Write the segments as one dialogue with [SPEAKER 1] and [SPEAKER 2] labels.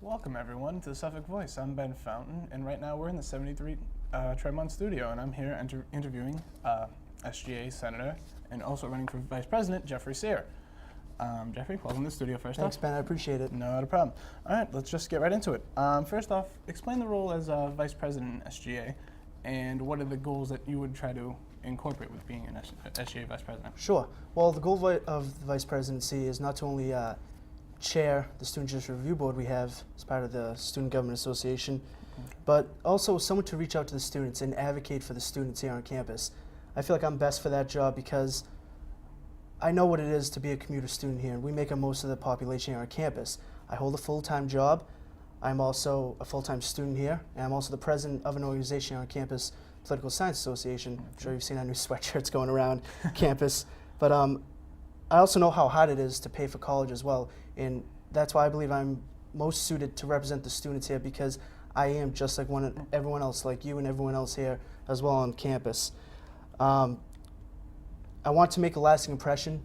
[SPEAKER 1] Welcome everyone to the Suffolk Voice. I'm Ben Fountain, and right now we're in the 73 Tremont studio, and I'm here interviewing SGA Senator and also running for Vice President, Jeffrey Sear. Jeffrey, welcome to the studio first off.
[SPEAKER 2] Thanks, Ben. I appreciate it.
[SPEAKER 1] Not a problem. All right, let's just get right into it. First off, explain the role as Vice President in SGA, and what are the goals that you would try to incorporate with being an SGA Vice President?
[SPEAKER 2] Sure. Well, the goal of the Vice Presidency is not to only chair the Student Judicial Review Board we have as part of the Student Government Association, but also someone to reach out to the students and advocate for the students here on campus. I feel like I'm best for that job because I know what it is to be a commuter student here, and we make up most of the population here on campus. I hold a full-time job. I'm also a full-time student here, and I'm also the president of an organization here on campus, Political Science Association. I'm sure you've seen our new sweatshirts going around campus. But I also know how hard it is to pay for college as well, and that's why I believe I'm most suited to represent the students here, because I am just like everyone else, like you and everyone else here as well on campus. I want to make a lasting impression,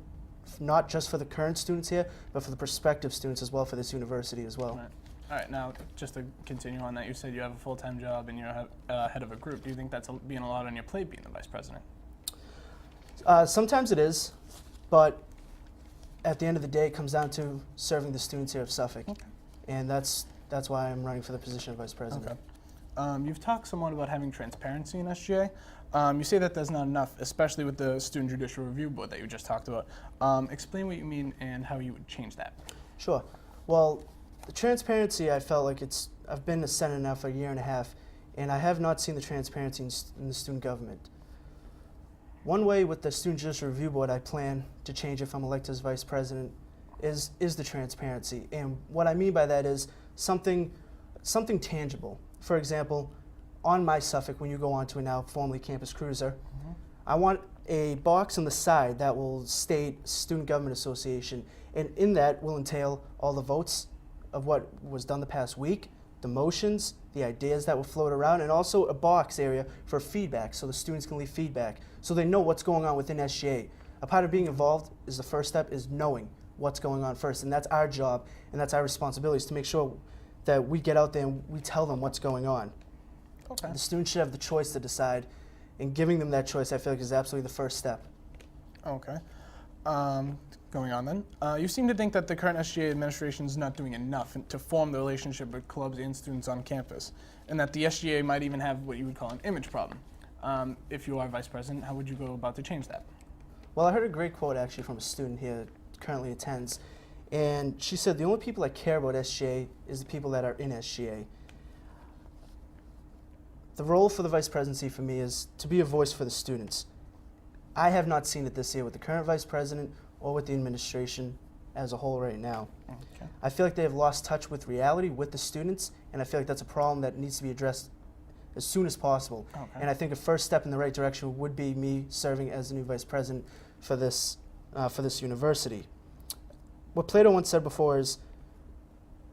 [SPEAKER 2] not just for the current students here, but for the prospective students as well, for this university as well.
[SPEAKER 1] All right, now just to continue on that, you said you have a full-time job and you're head of a group. Do you think that's being a lot on your plate, being the Vice President?
[SPEAKER 2] Sometimes it is, but at the end of the day, it comes down to serving the students here of Suffolk.
[SPEAKER 1] Okay.
[SPEAKER 2] And that's why I'm running for the position of Vice President.
[SPEAKER 1] Okay. You've talked somewhat about having transparency in SGA. You say that there's not enough, especially with the Student Judicial Review Board that you just talked about. Explain what you mean and how you would change that.
[SPEAKER 2] Sure. Well, the transparency, I felt like I've been a senator now for a year and a half, and I have not seen the transparency in the student government. One way with the Student Judicial Review Board I plan to change if I'm elected as Vice President is the transparency. And what I mean by that is something tangible. For example, on my Suffolk, when you go onto a now formerly Campus Cruiser, I want a box on the side that will state Student Government Association, and in that will entail all the votes of what was done the past week, the motions, the ideas that were floated around, and also a box area for feedback so the students can leave feedback so they know what's going on within SGA. A part of being involved is the first step is knowing what's going on first, and that's our job and that's our responsibility, is to make sure that we get out there and we tell them what's going on.
[SPEAKER 1] Okay.
[SPEAKER 2] The students should have the choice to decide, and giving them that choice I feel like is absolutely the first step.
[SPEAKER 1] Okay. Going on then, you seem to think that the current SGA administration is not doing enough to form the relationship with clubs and students on campus, and that the SGA might even have what you would call an image problem. If you are Vice President, how would you go about to change that?
[SPEAKER 2] Well, I heard a great quote actually from a student here that currently attends, and she said, "The only people that care about SGA is the people that are in SGA." The role for the Vice Presidency for me is to be a voice for the students. I have not seen it this year with the current Vice President or with the administration as a whole right now.
[SPEAKER 1] Okay.
[SPEAKER 2] I feel like they have lost touch with reality, with the students, and I feel like that's a problem that needs to be addressed as soon as possible.
[SPEAKER 1] Okay.
[SPEAKER 2] And I think a first step in the right direction would be me serving as the new Vice President for this university. What Plato once said before is,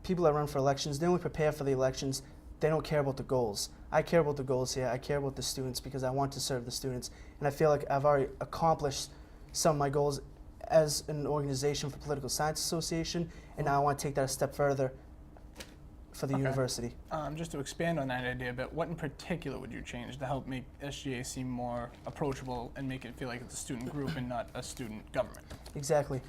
[SPEAKER 2] people that run for elections, they only prepare for the elections, they don't care about the goals. I care about the goals here, I care about the students because I want to serve the students, and I feel like I've already accomplished some of my goals as an organization for Political Science Association, and now I want to take that a step further for the university.
[SPEAKER 1] Just to expand on that idea a bit, what in particular would you change to help make SGA seem more approachable and make it feel like it's a student group and not a student government?
[SPEAKER 2] Exactly.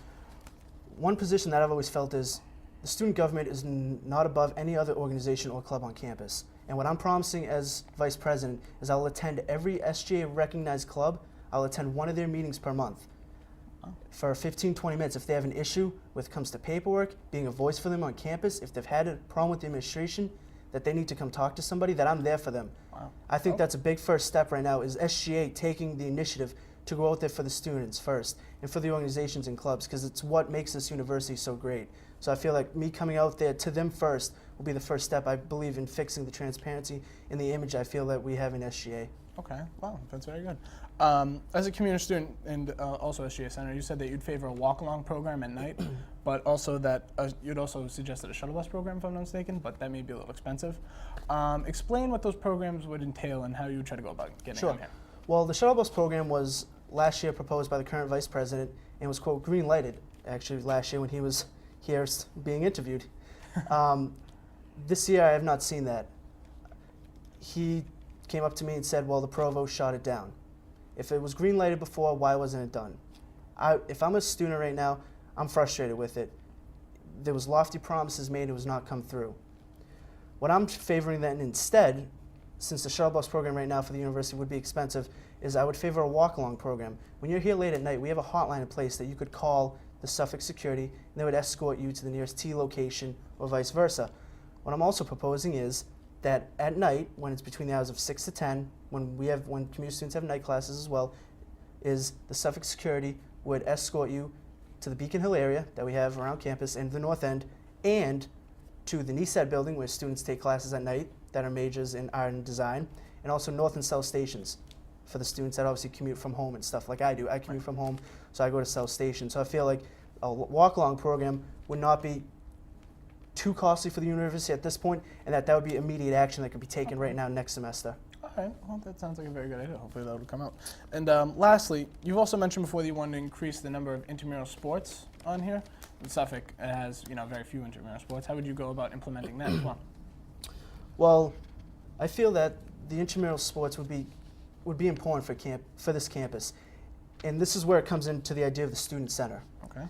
[SPEAKER 2] One position that I've always felt is the student government is not above any other organization or club on campus. And what I'm promising as Vice President is I'll attend every SGA recognized club. I'll attend one of their meetings per month for 15, 20 minutes. If they have an issue when it comes to paperwork, being a voice for them on campus, if they've had a problem with the administration, that they need to come talk to somebody, that I'm there for them.
[SPEAKER 1] Wow.
[SPEAKER 2] I think that's a big first step right now, is SGA taking the initiative to go out there for the students first and for the organizations and clubs, because it's what makes this university so great. So I feel like me coming out there to them first will be the first step, I believe, in fixing the transparency and the image I feel that we have in SGA.
[SPEAKER 1] Okay, wow, that's very good. As a community student and also SGA Senator, you said that you'd favor a walk-along program at night, but also that you'd also suggested a shuttle bus program, if I'm not mistaken, but that may be a little expensive. Explain what those programs would entail and how you would try to go about getting them here. Well,
[SPEAKER 2] the shuttle bus program was last year proposed by the current Vice President and was, quote, green-lighted, actually, last year when he was here being interviewed. This year I have not seen that. He came up to me and said, well, the provost shot it down. If it was green lighted before, why wasn't it done? If I'm a student right now, I'm frustrated with it. There was lofty promises made, it was not come through. What I'm favoring then instead, since the shuttle bus program right now for the university would be expensive, is I would favor a walk-along program. When you're here late at night, we have a hotline in place that you could call the Suffolk security, and they would escort you to the nearest T location or vice versa. What I'm also proposing is that at night, when it's between the hours of 6 to 10, when community students have night classes as well, is the Suffolk security would escort you to the Beacon Hill area that we have around campus and the north end, and to the NESED building where students take classes at night that are majors in art and design, and also north and south stations for the students that obviously commute from home and stuff like I do. I commute from home, so I go to South Station. So I feel like a walk-along program would not be too costly for the university at this point, and that would be immediate action that could be taken right now next semester.
[SPEAKER 1] All right, well, that sounds like a very good idea. Hopefully that will come out. And lastly, you've also mentioned before that you wanted to increase the number of intramural sports on here. In Suffolk, it has very few intramural sports. How would you go about implementing that as well?
[SPEAKER 2] Well, I feel that the intramural sports would be important for this campus, and this is where it comes into the idea of the student center.
[SPEAKER 1] Okay.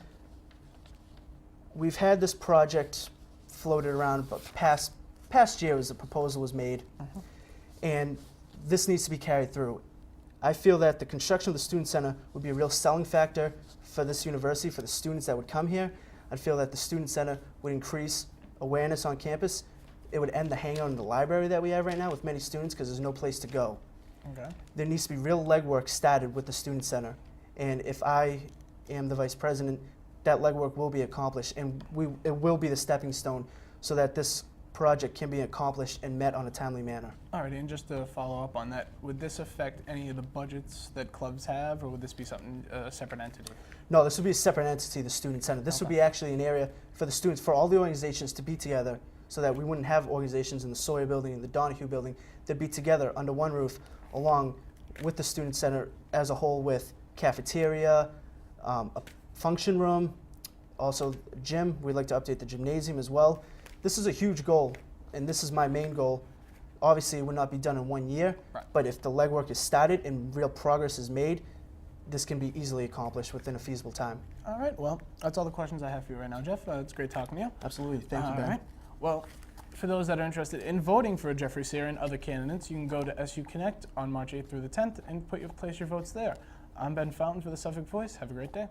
[SPEAKER 2] We've had this project floated around, but past years the proposal was made, and this needs to be carried through. I feel that the construction of the student center would be a real selling factor for this university, for the students that would come here. I feel that the student center would increase awareness on campus. It would end the hangout in the library that we have right now with many students because there's no place to go.
[SPEAKER 1] Okay.
[SPEAKER 2] There needs to be real legwork started with the student center, and if I am the vice president, that legwork will be accomplished, and it will be the stepping stone so that this project can be accomplished and met on a timely manner.
[SPEAKER 1] Alrighty, and just to follow up on that, would this affect any of the budgets that clubs have, or would this be something, a separate entity?
[SPEAKER 2] No, this would be a separate entity, the student center. This would be actually an area for the students, for all the organizations to be together, so that we wouldn't have organizations in the Sawyer building and the Donahue building. They'd be together under one roof, along with the student center as a whole, with cafeteria, a function room, also gym. We'd like to update the gymnasium as well. This is a huge goal, and this is my main goal. Obviously, it would not be done in 1 year,
[SPEAKER 1] Right.
[SPEAKER 2] but if the legwork is started and real progress is made, this can be easily accomplished within a feasible time.
[SPEAKER 1] All right, well, that's all the questions I have for you right now, Jeff. It's great talking to you.
[SPEAKER 2] Absolutely. Thank you,
[SPEAKER 1] All
[SPEAKER 2] Ben.
[SPEAKER 1] right. Well, for those that are interested in voting for Jeffrey Sear and other candidates, you can go to SU Connect on March 8th through the 10th and place your votes there. I'm Ben Fountain for the Suffolk Voice. Have a great day.